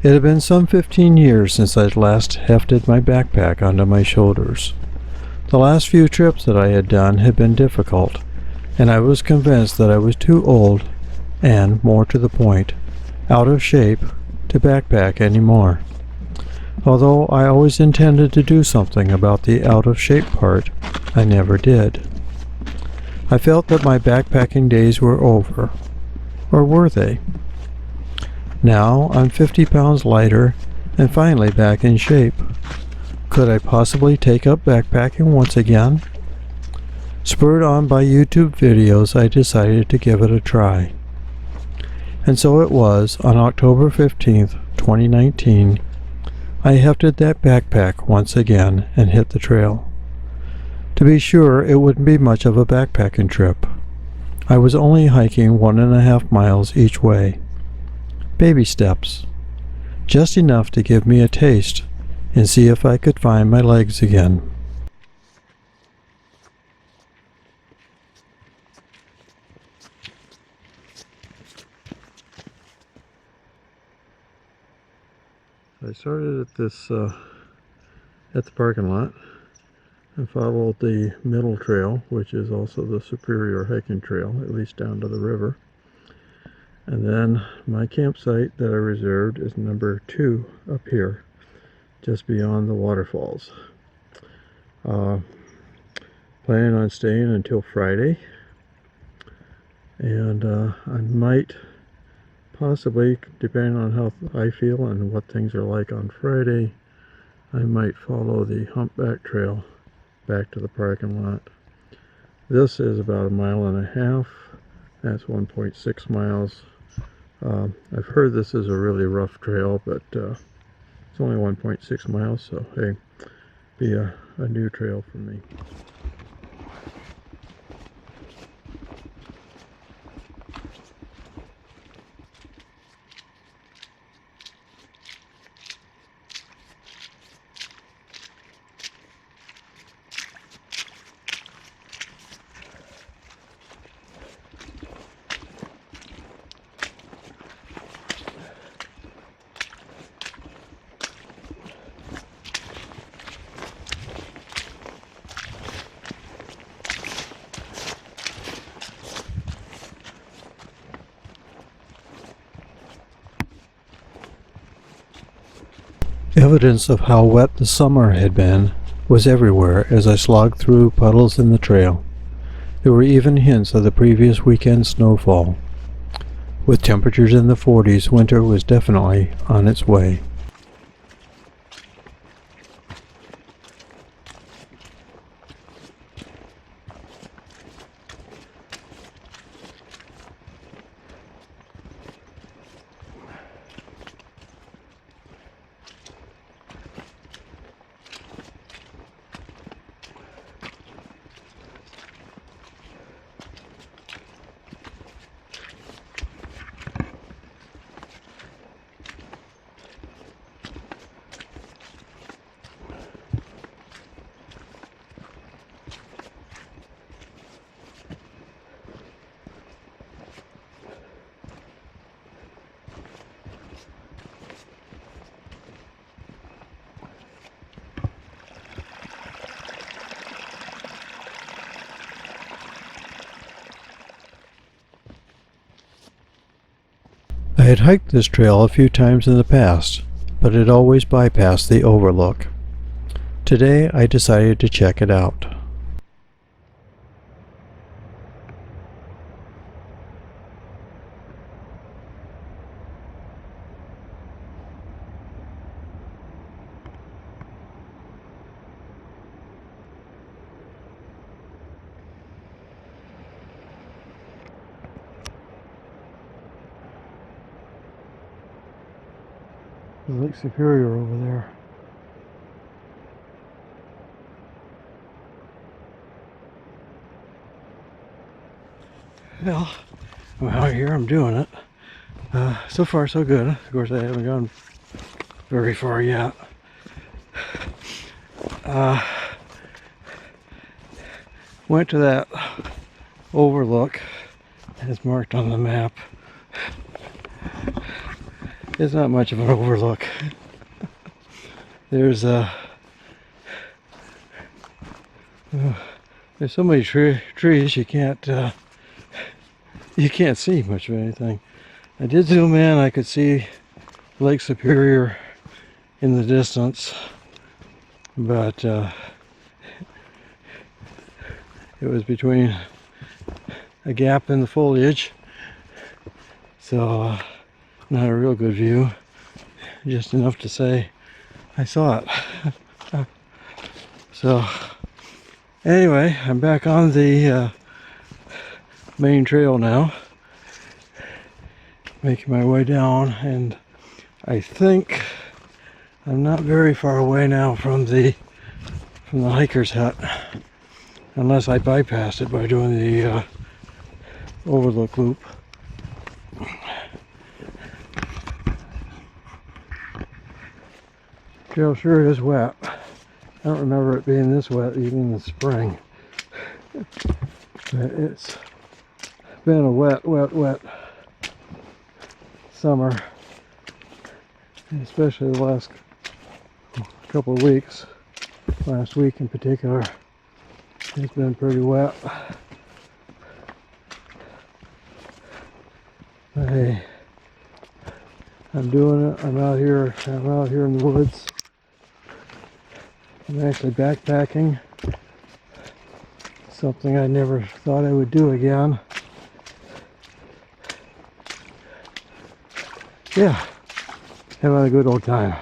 It had been some 15 years since I'd last hefted my backpack onto my shoulders. The last few trips that I had done had been difficult, and I was convinced that I was too old and, more to the point, out of shape to backpack anymore. Although I always intended to do something about the out-of-shape part, I never did. I felt that my backpacking days were over. Or were they? Now I'm 50 pounds lighter and finally back in shape. Could I possibly take up backpacking once again? Spurred on by YouTube videos, I decided to give it a try. And so it was, on October 15th, 2019, I hefted that backpack once again and hit the trail. To be sure, it wouldn't be much of a backpacking trip. I was only hiking 1.5 miles each way. Baby steps. Just enough to give me a taste and see if I could find my legs again. I started at the parking lot and followed the middle trail, which is also the superior hiking trail, at least down to the river. And then my campsite that I reserved is number 2 up here, just beyond the waterfalls. Planning on staying until Friday, and I might possibly, depending on how I feel and what things are like on Friday, I might follow the humpback trail back to the parking lot. This is about 1.5 miles. That's 1.6 miles. I've heard this is a really rough trail, but it's only 1.6 miles, so hey, be a new trail for me. Evidence of how wet the summer had been was everywhere as I slogged through puddles in the trail. There were even hints of the previous weekend's snowfall. With temperatures in the 40s, winter was definitely on its way. I had hiked this trail a few times in the past, but it always bypassed the overlook. Today I decided to check it out. Lake Superior over there. Well, I'm out here, I'm doing it. So far so good. Of course I haven't gone very far yet. Went to that overlook as marked on the map. it's not much of an overlook. There's there's so many trees you can't see much of anything. I did zoom in. I could see Lake Superior in the distance, but it was between a gap in the foliage, so not a real good view. Just enough to say I saw it. So anyway, I'm back on the main trail now, making my way down, and I think I'm not very far away now from the hiker's hut, unless I bypassed it by doing the overlook loop. Trail sure is wet. I don't remember it being this wet even in the spring. But it's been a wet summer, especially the last couple of weeks. Last week in particular, it's been pretty wet. Hey, I'm doing it. I'm out here in the woods. I'm actually backpacking. Something I never thought I would do again. Yeah, having a good old time.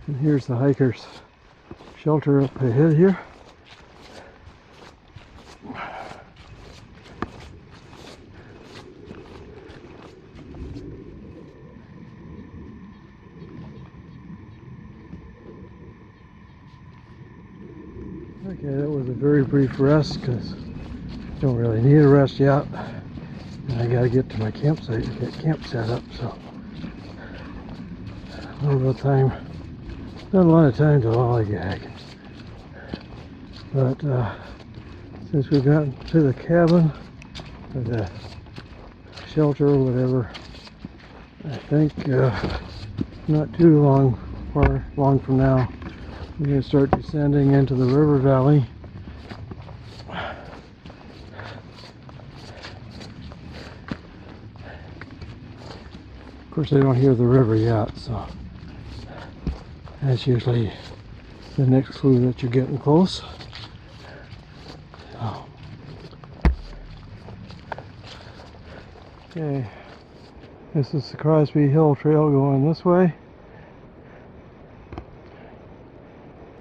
And here's the hiker's shelter up ahead here. Okay, that was a very brief rest because I don't really need a rest yet. And I gotta get to my campsite and get camp set up, so a little bit of time. Not a lot of time to lollygag. But since we've gotten to the cabin, or the shelter or whatever, I think not too long from now, we're going to start descending into the river valley. Of course, I don't hear the river yet, so that's usually the next clue that you're getting close. So, okay, this is the Crosby Hill Trail going this way.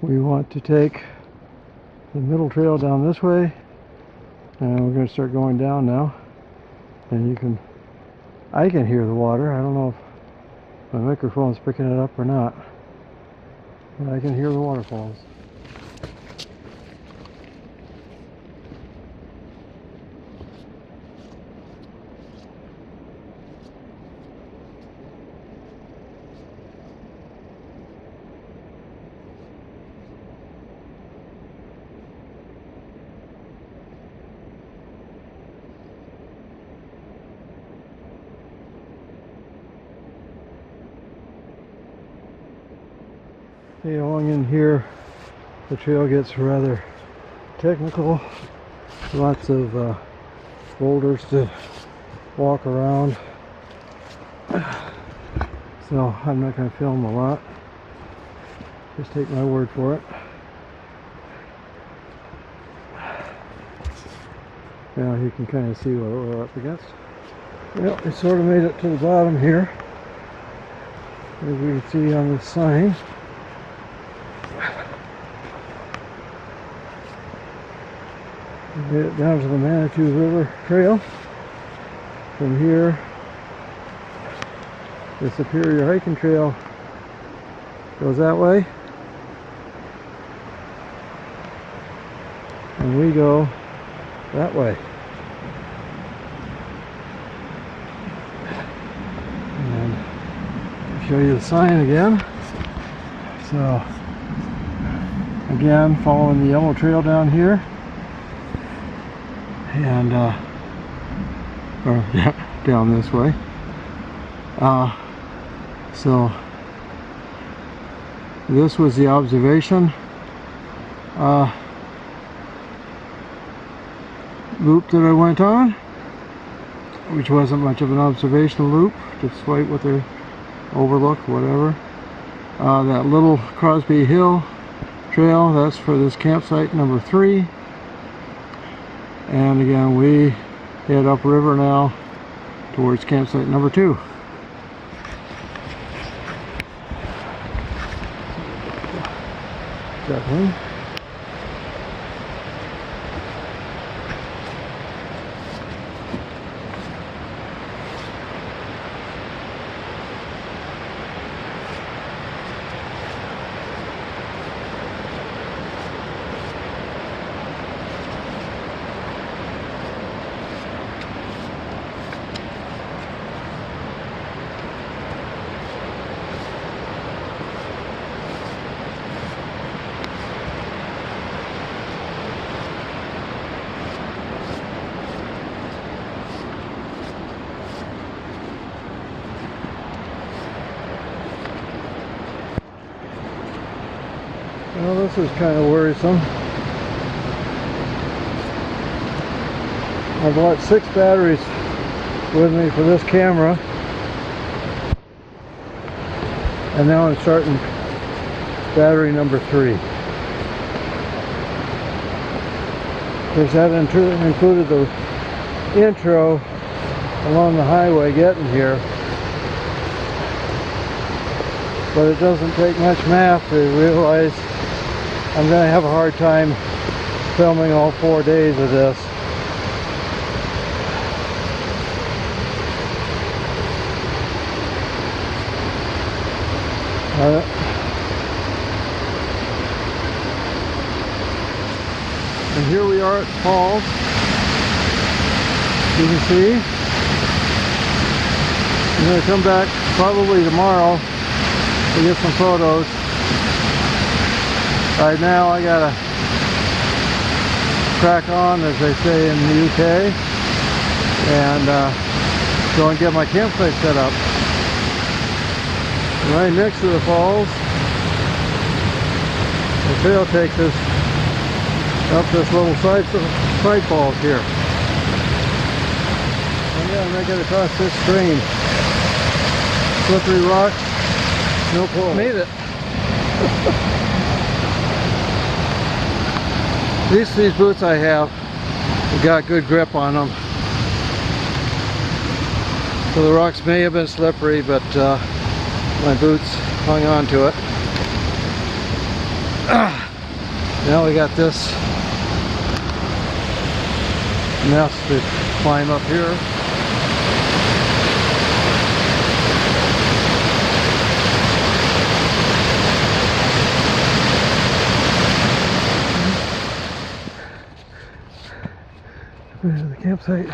We want to take the middle trail down this way, and we're going to start going down now. And I can hear the water. I don't know if my microphone's picking it up or not, but I can hear the waterfalls. Okay, along in here, the trail gets rather technical. Lots of boulders to walk around. So I'm not going to film a lot. Just take my word for it. Now you can kind of see what we're up against. Well, we sort of made it to the bottom here, as we can see on the sign. We get down to the Manitou River Trail. From here, the Superior Hiking Trail goes that way, and we go that way. And I'll show you the sign again. So again, following the yellow trail down here, and or down this way. So this was the observation loop that I went on, which wasn't much of an observational loop, just right with the overlook, whatever. That little Crosby Hill trail, that's for this campsite number 3. And again, we head upriver now towards campsite number 2. That one. Well, this is kind of worrisome. I bought 6 batteries with me for this camera, and now I'm starting battery number 3. Because that included the intro along the highway getting here. But it doesn't take much math to realize I'm going to have a hard time filming all 4 days of this. And here we are at the falls. You can see. I'm going to come back probably tomorrow to get some photos. Right now I gotta crack on, as they say in the UK, and go and get my campsite set up. Right next to the falls, the trail takes us up this little side falls here. And yeah, I'm gonna get across this stream. Slippery rocks, no pull. Made it. These boots I have got good grip on them. So the rocks may have been slippery, but my boots hung on to it. Now we got this mess to climb up here. There's the campsite.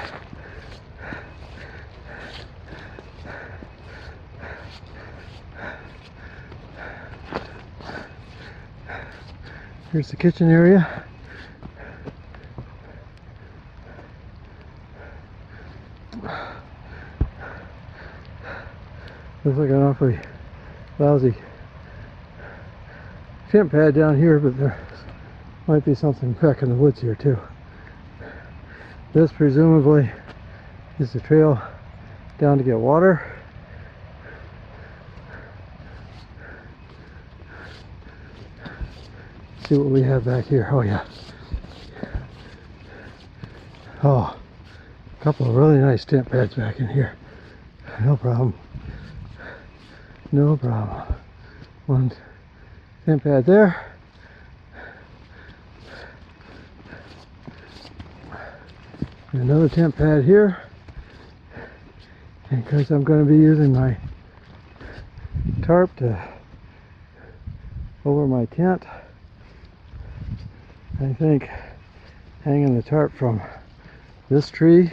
Here's the kitchen area. Looks like an awfully lousy tent pad down here, but there might be something back in the woods here too. This presumably is the trail down to get water. See what we have back here. Oh yeah. Oh, a couple of really nice tent pads back in here. No problem. No problem. One tent pad there. Another tent pad here, and because I'm going to be using my tarp over my tent, I think hanging the tarp from this tree,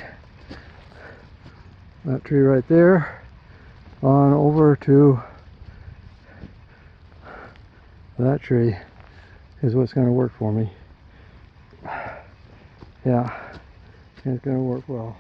that tree right there, on over to that tree is what's going to work for me. Yeah, it's going to work well.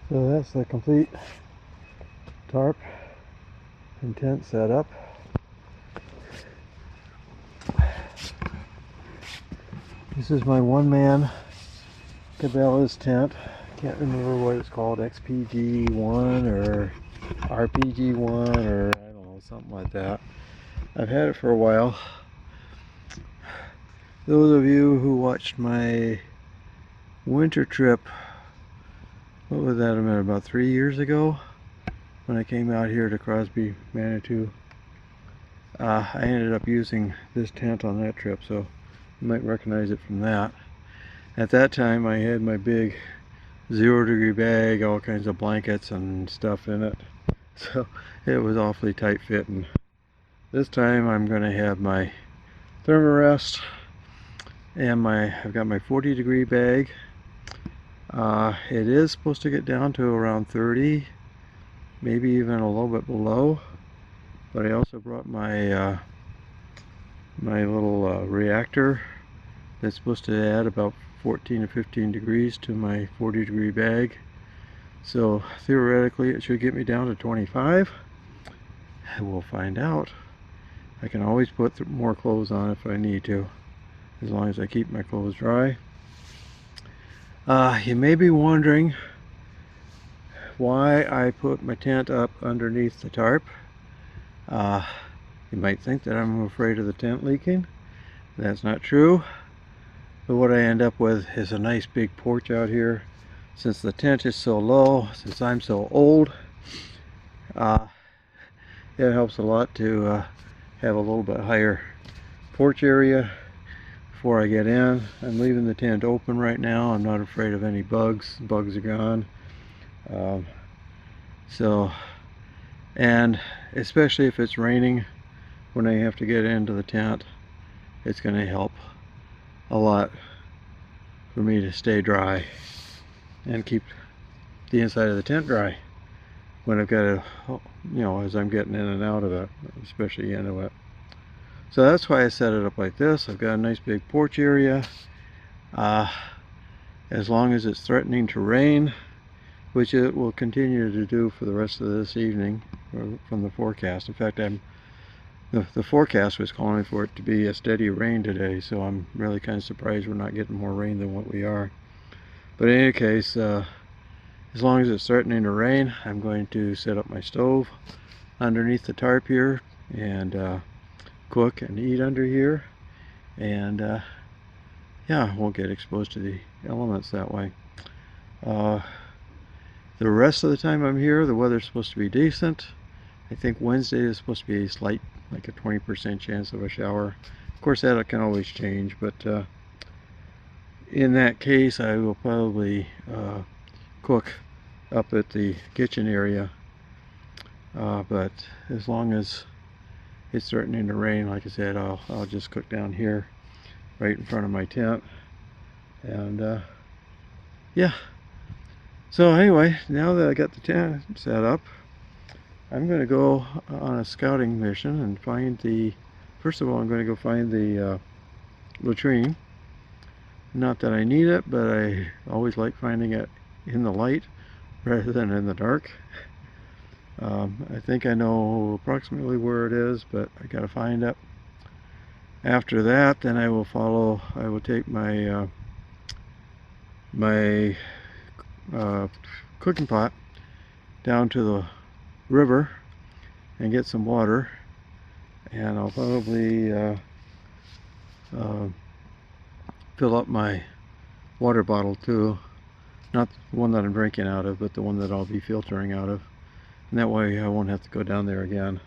So that's the complete tarp and tent setup. This is my one-man Cabela's tent. Can't remember what it's called, XPG1 or RPG1 or I don't know, something like that. I've had it for a while. Those of you who watched my winter trip, what was that about 3 years ago, when I came out here to Crosby Manitou, I ended up using this tent on that trip, so you might recognize it from that. At that time I had my big 0-degree bag, all kinds of blankets and stuff in it, so it was awfully tight fitting. This time I'm going to have my thermarest and I've got my 40-degree bag. It is supposed to get down to around 30, maybe even a little bit below, but I also brought my my little reactor that's supposed to add about 14 or 15 degrees to my 40-degree bag. So theoretically it should get me down to 25. We'll find out. I can always put more clothes on if I need to, as long as I keep my clothes dry. You may be wondering why I put my tent up underneath the tarp. You might think that I'm afraid of the tent leaking. That's not true. But what I end up with is a nice big porch out here. Since the tent is so low, since I'm so old, it helps a lot to have a little bit higher porch area before I get in. I'm leaving the tent open right now. I'm not afraid of any bugs. Bugs are gone. And especially if it's raining, when I have to get into the tent, it's going to help a lot for me to stay dry and keep the inside of the tent dry when I've got to, as I'm getting in and out of it, especially into it. So that's why I set it up like this. I've got a nice big porch area. As long as it's threatening to rain, which it will continue to do for the rest of this evening from the forecast. In fact, the forecast was calling for it to be a steady rain today, so I'm really kind of surprised we're not getting more rain than what we are. But in any case, as long as it's threatening to rain, I'm going to set up my stove underneath the tarp here and cook and eat under here, and yeah, won't get exposed to the elements that way. The rest of the time I'm here, the weather's supposed to be decent. I think Wednesday is supposed to be a slight, like a 20% chance of a shower. Of course, that can always change, but in that case, I will probably cook up at the kitchen area. But as long as it's threatening to rain, like I said, I'll just cook down here, right in front of my tent, and yeah. So anyway, now that I got the tent set up, I'm going to go on a scouting mission and find the, first of all I'm going to go find the latrine. Not that I need it, but I always like finding it in the light rather than in the dark. I think I know approximately where it is, but I gotta find it. After that, then I will take my cooking pot down to the river and get some water, and I'll probably fill up my water bottle too, not the one that I'm drinking out of, but the one that I'll be filtering out of, and that way I won't have to go down there again.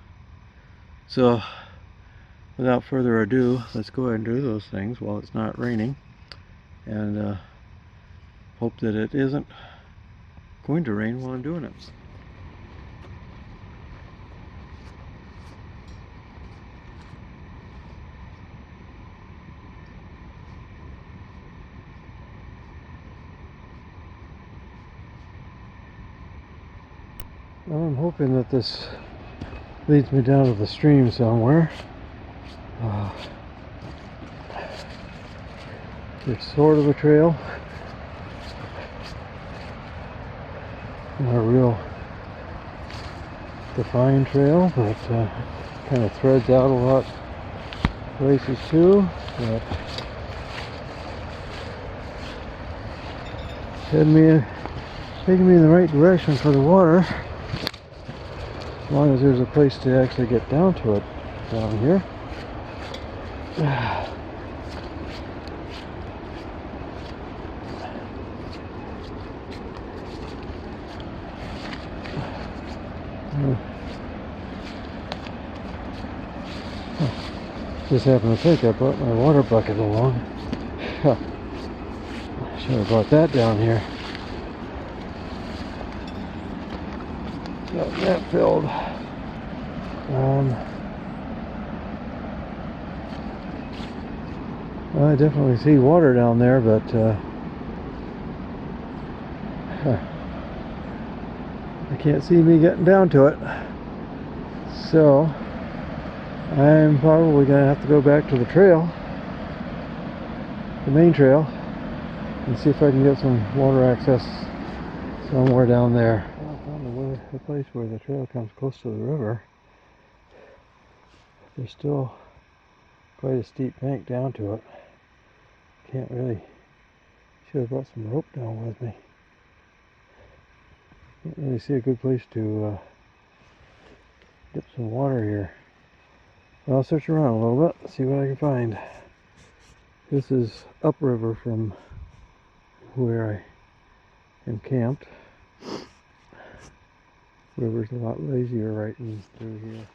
So without further ado, let's go ahead and do those things while it's not raining, and hope that it isn't going to rain while I'm doing it. Well, I'm hoping that this leads me down to the stream somewhere. It's sort of a trail. Not a real defined trail, but kind of threads out a lot of places too. But taking me in the right direction for the water, as long as there's a place to actually get down to it down here. Just happened to think I brought my water bucket along. Should have brought that down here. Got that filled. Well, I definitely see water down there, but I can't see me getting down to it. So I'm probably going to have to go back to the trail, the main trail, and see if I can get some water access somewhere down there. I found a place where the trail comes close to the river. There's still quite a steep bank down to it. Can't really, should have brought some rope down with me. Can't really see a good place to get some water here. I'll search around a little bit, see what I can find. This is upriver from where I am camped. River's a lot lazier right in through here.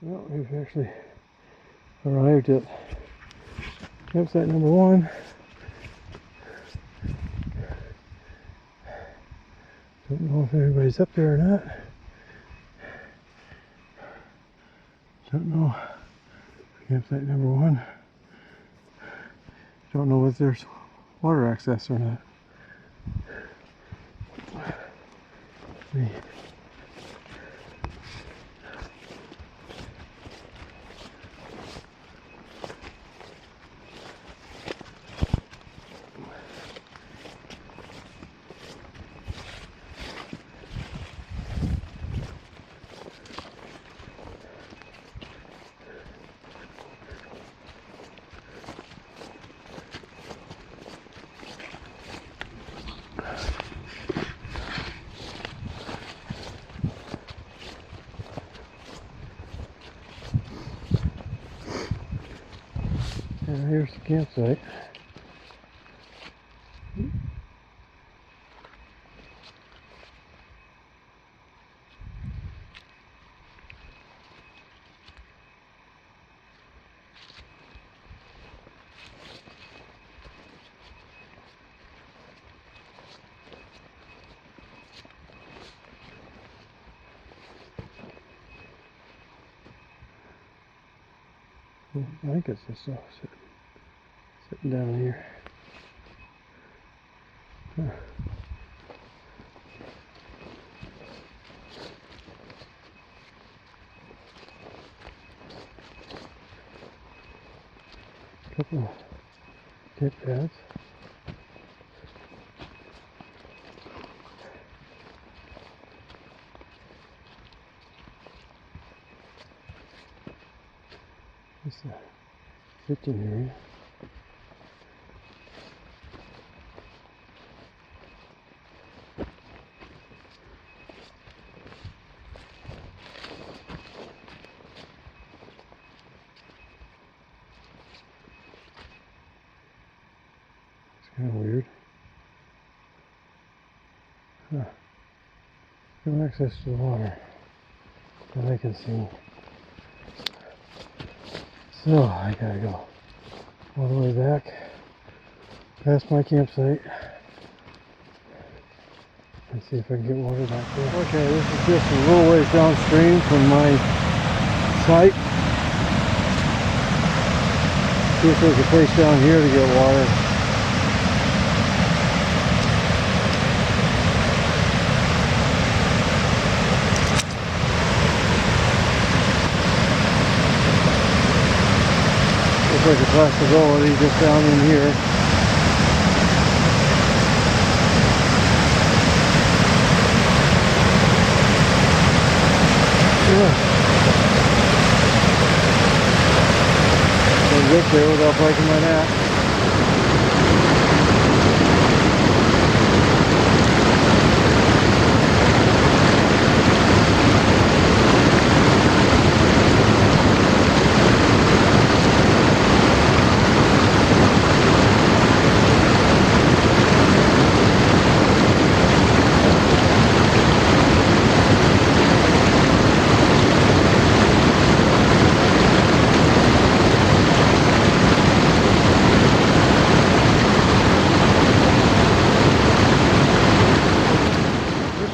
Well, we've actually arrived at campsite number 1. Don't know if everybody's up there or not. Don't know. Campsite number 1. Don't know if there's water access or not. And here's the campsite. Blankets and stuff sitting down here. Huh. Couple of tip pads. This is the kitchen area. Kind of weird. Huh. No access to the water that I can see. So I gotta go all the way back past my campsite and see if I can get water back there. Okay, this is just a little ways downstream from my site. See if there's a place down here to get water. Looks like a possibility just down in here. Can't get there without breaking my neck.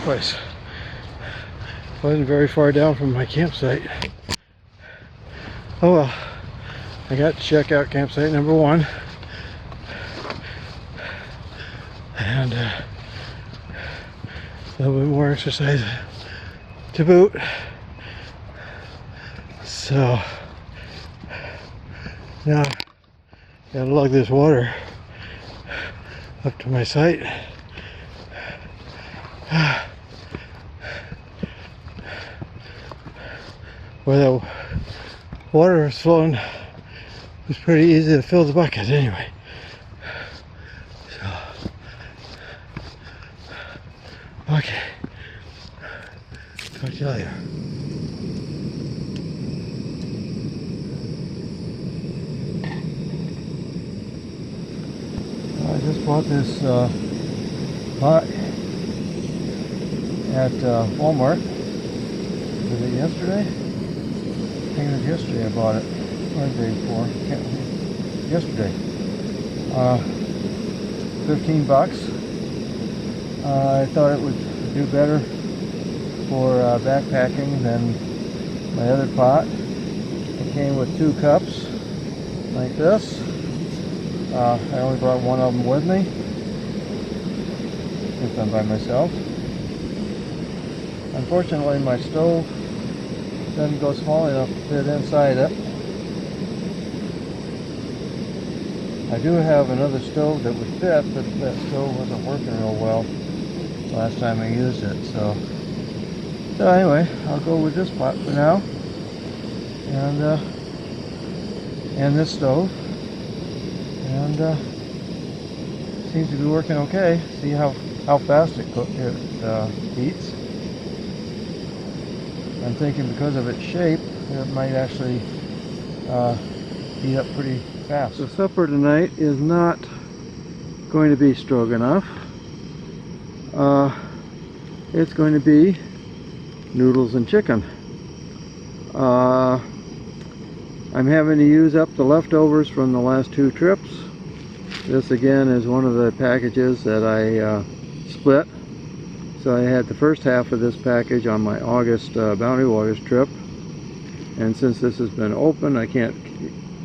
Place wasn't very far down from my campsite. Oh well, I got to check out campsite number 1 and a little bit more exercise to boot. So now gotta lug this water up to my site. Where the water was flowing, it was pretty easy to fill the bucket anyway. So, okay, talk to you later. I just bought this pot at Walmart. Was it yesterday? I think it was yesterday I bought it, or the day before, can't remember. Yesterday. 15 bucks. I thought it would do better for backpacking than my other pot. It came with 2 cups, like this. I only brought one of them with me, since I'm by myself. Unfortunately, my stove doesn't go small enough to fit inside it. I do have another stove that would fit, but that stove wasn't working real well last time I used it. So anyway, I'll go with this pot for now, and this stove, and seems to be working okay. See how fast it heats. I'm thinking because of its shape, it might actually heat up pretty fast. So supper tonight is not going to be stroganoff. It's going to be noodles and chicken. I'm having to use up the leftovers from the last 2 trips. This again is one of the packages that I split. So I had the first half of this package on my August Bounty Waters trip, and since this has been open, I can't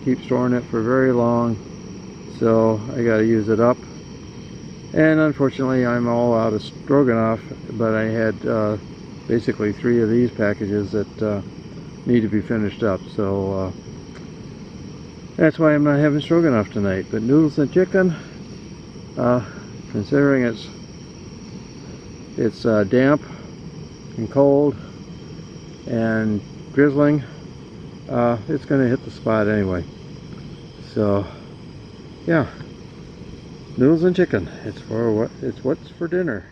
keep storing it for very long, so I got to use it up. And unfortunately, I'm all out of stroganoff, but I had basically 3 of these packages that need to be finished up, so that's why I'm not having stroganoff tonight. But noodles and chicken, considering it's damp and cold and drizzling, it's going to hit the spot anyway. So yeah, noodles and chicken. It's what's for dinner.